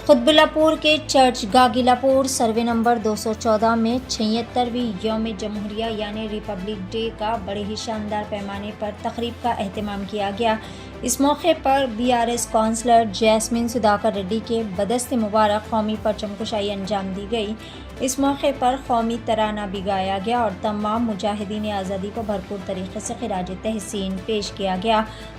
खुतबुल्लापुर के church गागिलापुर survey number 214 में 76वीं यौम जमहूरिया यानी रिपब्लिक डे का बड़े ही शानदार पैमाने पर तकरीब का एहतमाम किया गया। इस मौके पर बीआरएस काउंसलर जैस्मिन सुधाकर रेड्डी के बदस्ते मुबारक कौमी परचम कुशाई अंजाम दी गई। इस मौके पर कौमी तराना भी गाया गया और तमाम मुजाहिदीन आज़ादी को भरपूर तरीके से खिराज तहसीन पेश किया गया।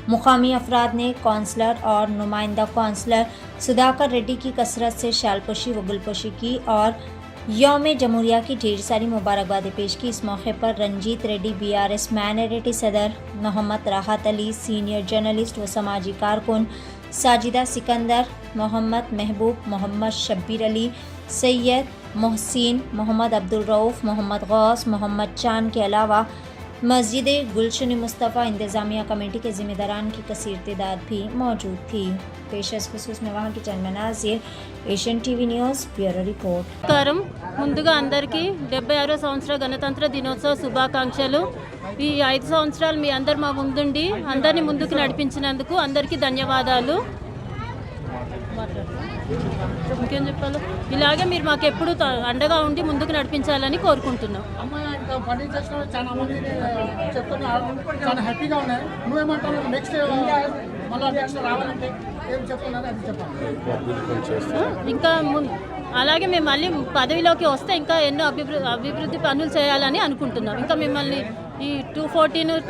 मुकामी अफराद ने काउंसलर और नुमाइंदा काउंसलर सुधाकर रेड्डी की कसरत से शालपोशी व गुलपोशी की और यौम जमहूरिया की ढेर सारी मुबारकबादें पेश की। इस मौके पर रंजीत रेड्डी बीआरएस माइनॉरिटी सदर, मोहम्मद राहत अली सीनियर जर्नलिस्ट व समाजी कारकुन, साजिदा सिकंदर, मोहम्मद महबूब, मोहम्मद शब्बीर अली, सैयद मोहसिन, मोहम्मद अब्दुल रऊफ़, मोहम्मद गौस, मोहम्मद चांद के अलावा मस्जिद गुलशन मुस्तफ़ा इंतज़ामिया कमेटी के ज़िम्मेदारान की कसीर तादाद भी मौजूद थी। पेशस खुसूस में वहाँ की चंद मनाज़िर। Asian TV news bureau report. ముందుగా అందరికీ 76వ సంవత్సర గణతంత్ర దినోత్సవ శుభాకాంక్షలు। ఈ 5 సంవత్సరాలు మీ అందరు మా ముందుండి అందరినీ ముందుకు నడిపించినందుకు అందరికీ ధన్యవాదాలు। ఇంకేం చెప్పాలి, ఇలాగే మీరు మాకు ఎప్పుడు అండగా ఉండి ముందుకు నడిపించాలని కోరుకుంటున్నాం। ఇంకా అలాగే మేము మళ్ళీ పదవిలోకి వస్తే ఇంకా ఎన్నో అభివృద్ధి పనులు చేయాలని అనుకుంటున్నాం। ఇంకా మిమ్మల్ని ఈ 214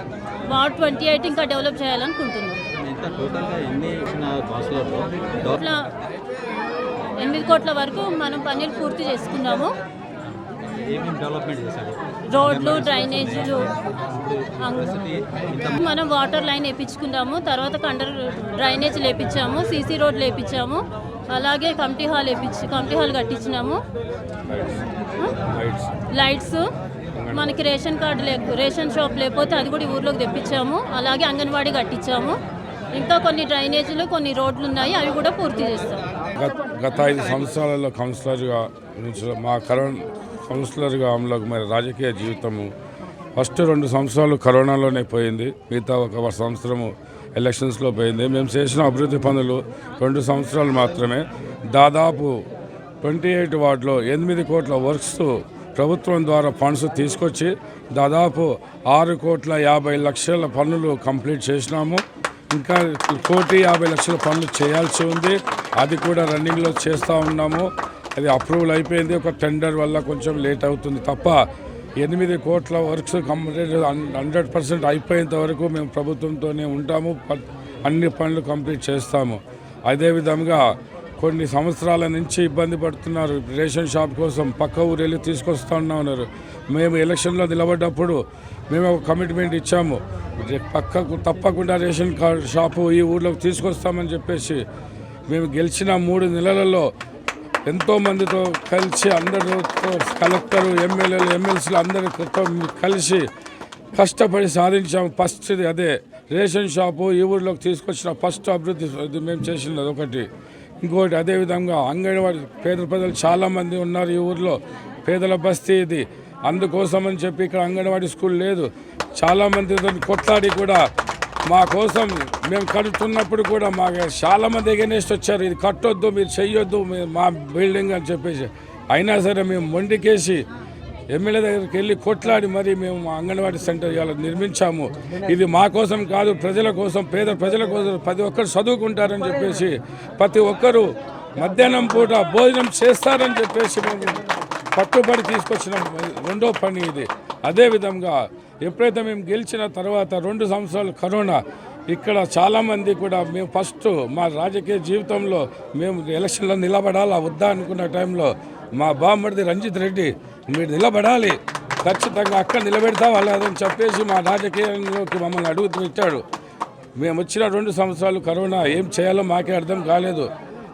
వార్డ్ 28 ఇంకా డెవలప్ చేయాలనుకుంటున్నాం। ఇట్లా 8 కోట్ల వరకు మనం పనులు పూర్తి చేసుకున్నాము। రోడ్లు, డ్రైనేజీలు, మనం వాటర్ లైన్ వేయించుకున్నాము। తర్వాత డ్రైనేజ్ లేపించాము, సీసీ రోడ్ లేపించాము, అలాగే కమిటీ హాల్ కట్టించినాము। లైట్స్, మనకి రేషన్ కార్డు రేషన్ షాప్ లేకపోతే అది కూడా ఊర్లోకి తెప్పించాము। అలాగే అంగన్వాడీ కట్టించాము। ఇంకా కొన్ని డ్రైనేజీలు, కొన్ని రోడ్లు ఉన్నాయి, అవి కూడా పూర్తి చేస్తాం। గత 5 సంవత్సరాలలో కౌన్సిలర్గా మా కౌన్సిలర్గా అమలుకు మరి రాజకీయ జీవితము ఫస్ట్ 2 సంవత్సరాలు కరోనాలోనే పోయింది, మిగతా 1 సంవత్సరము ఎలక్షన్స్లో పోయింది। మేము చేసిన అభివృద్ధి పనులు 2 సంవత్సరాలు మాత్రమే। దాదాపు 28 వార్డులో 8 కోట్ల వర్క్స్ ప్రభుత్వం ద్వారా ఫండ్స్ తీసుకొచ్చి దాదాపు 6,50,00,000 పనులు కంప్లీట్ చేసినాము। ఇంకా 1,50,00,000 పనులు చేయాల్సి ఉంది, అది కూడా రన్నింగ్లో చేస్తూ ఉన్నాము। అది అప్రూవల్ అయిపోయింది, ఒక టెండర్ వల్ల కొంచెం లేట్ అవుతుంది తప్ప 8 కోట్ల వర్క్స్ కంప్లీట్ 100% అయిపోయేంత వరకు మేము ప్రభుత్వంతోనే ఉంటాము, అన్ని పనులు కంప్లీట్ చేస్తాము। అదేవిధంగా కొన్ని సంవత్సరాల నుంచి ఇబ్బంది పడుతున్నారు, రేషన్ షాప్ కోసం పక్క ఊరు వెళ్ళి తీసుకొస్తా ఉన్నారు। మేము ఎలక్షన్లో నిలబడ్డప్పుడు మేము ఒక కమిట్మెంట్ ఇచ్చాము, పక్కకు తప్పకుండా రేషన్ కార్డు షాపు ఈ ఊర్లోకి తీసుకొస్తామని చెప్పేసి మేము గెలిచిన 3 నెలలలో ఎంతోమందితో కలిసి అందరితో కలెక్టరు, ఎమ్మెల్యేలు, ఎమ్మెల్సీలు అందరితో కలిసి కష్టపడి సాధించాము। ఫస్ట్ అదే రేషన్ షాపు ఈ ఊర్లోకి తీసుకొచ్చిన ఫస్ట్ అభివృద్ధి మేము చేసినది ఒకటి। ఇంకోటి అదేవిధంగా అంగన్వాడీ పేద ప్రజలు చాలామంది ఉన్నారు ఈ ఊర్లో, పేదల బస్తీ ఇది, అందుకోసమని చెప్పి ఇక్కడ అంగన్వాడీ స్కూల్ లేదు। చాలామందితో కొట్లాడి కూడా మా కోసం మేము కడుతున్నప్పుడు కూడా మాకు చాలామంది ఎగెనెస్ట్ వచ్చారు, ఇది కట్టొద్దు, మీరు చెయ్యొద్దు మా బిల్డింగ్ అని చెప్పేసి। అయినా సరే మేము మొండికేసి ఎమ్మెల్యే దగ్గరికి వెళ్ళి కొట్లాడి మరి మేము అంగన్వాడీ సెంటర్ ఇవాళ నిర్మించాము। ఇది మా కోసం కాదు, ప్రజల కోసం, పేద ప్రజల కోసం, ప్రతి ఒక్కరు చదువుకుంటారని చెప్పేసి, ప్రతి ఒక్కరూ మధ్యాహ్నం పూట భోజనం చేస్తారని చెప్పేసి మేము పట్టుబడి తీసుకొచ్చిన రెండో పని ఇది। అదేవిధంగా ఎప్పుడైతే మేము గెలిచిన తర్వాత 2 సంవత్సరాలు కరోనా, ఇక్కడ చాలామంది కూడా మేము ఫస్ట్ మా రాజకీయ జీవితంలో మేము ఎలక్షన్లో నిలబడాలా వద్దా అనుకున్న టైంలో మా బామ్మడిది రంజిత్ రెడ్డి, మీరు నిలబడాలి, ఖచ్చితంగా అక్కడ నిలబెడతావా లేదని చెప్పేసి మా రాజకీయంలోకి మమ్మల్ని అడుగుతూ ఇచ్చాడు। మేము వచ్చిన 2 సంవత్సరాలు కరోనా ఏం చేయాలో మాకే అర్థం కాలేదు।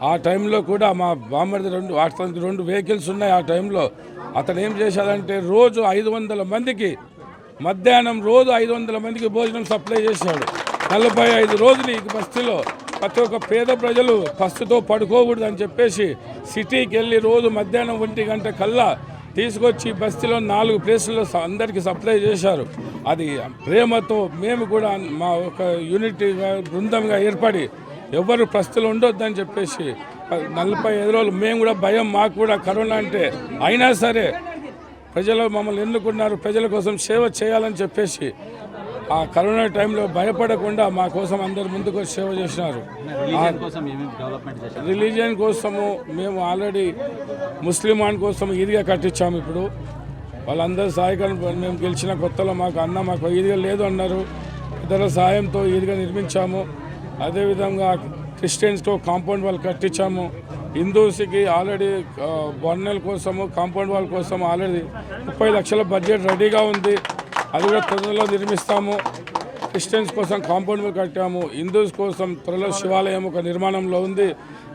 ఆ టైంలో కూడా మా బామ్మడిది 2 వెహికల్స్ ఉన్నాయి। ఆ టైంలో అతను ఏం చేశాడంటే రోజు 500 మందికి మధ్యాహ్నం రోజు 500 మందికి భోజనం సప్లై చేశాడు। 45 రోజులు ఈ బస్తీలో ప్రతి ఒక్క పేద ప్రజలు పస్తుతో పడుకోకూడదు అని చెప్పేసి సిటీకి వెళ్ళి రోజు మధ్యాహ్నం 1 గంట కల్లా తీసుకొచ్చి బస్తీలో 4 ప్లేసుల్లో అందరికీ సప్లై చేశారు। అది ప్రేమతో మేము కూడా మా ఒక యూనిటీగా బృందంగా ఏర్పడి ఎవరు ప్రస్తుతం ఉండొద్దని చెప్పేసి 45 రోజులు మేము కూడా భయం, మాకు కూడా కరోనా అంటే అయినా సరే ప్రజలు మమ్మల్ని ఎన్నుకున్నారు, ప్రజల కోసం సేవ చేయాలని చెప్పేసి ఆ కరోనా టైంలో భయపడకుండా మా కోసం అందరు ముందుకు వచ్చి సేవ చేసినారు. రిలీజియన్ కోసము మేము ఆల్రెడీ ముస్లిమాన్ కోసం ఈద్గా కట్టించాము. ఇప్పుడు వాళ్ళందరూ సహాయకరం, మేము గెలిచిన కొత్తలో మాకు ఈద్గా లేదు అన్నారు. ఇతర సహాయంతో ఈద్గా నిర్మించాము. అదేవిధంగా క్రిస్టియన్స్తో కాంపౌండ్ వాల్ కట్టించాము. హిందూస్కి ఆల్రెడీ బొన్నెల కోసము కాంపౌండ్ వాల్ కోసం ఆల్రెడీ 30 లక్షల బడ్జెట్ రెడీగా ఉంది. అది కూడా త్వరలో నిర్మిస్తాము. క్రిస్టియన్స్ కోసం కాంపౌండ్ వాల్ కట్టాము. హిందూస్ కోసం త్వరలో శివాలయం ఒక నిర్మాణంలో ఉంది.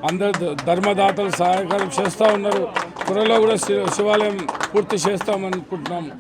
అందరు ధర్మదాతలు సహాయకారం చేస్తూ ఉన్నారు. త్వరలో కూడా శివాలయం పూర్తి చేస్తామనుకుంటున్నాము.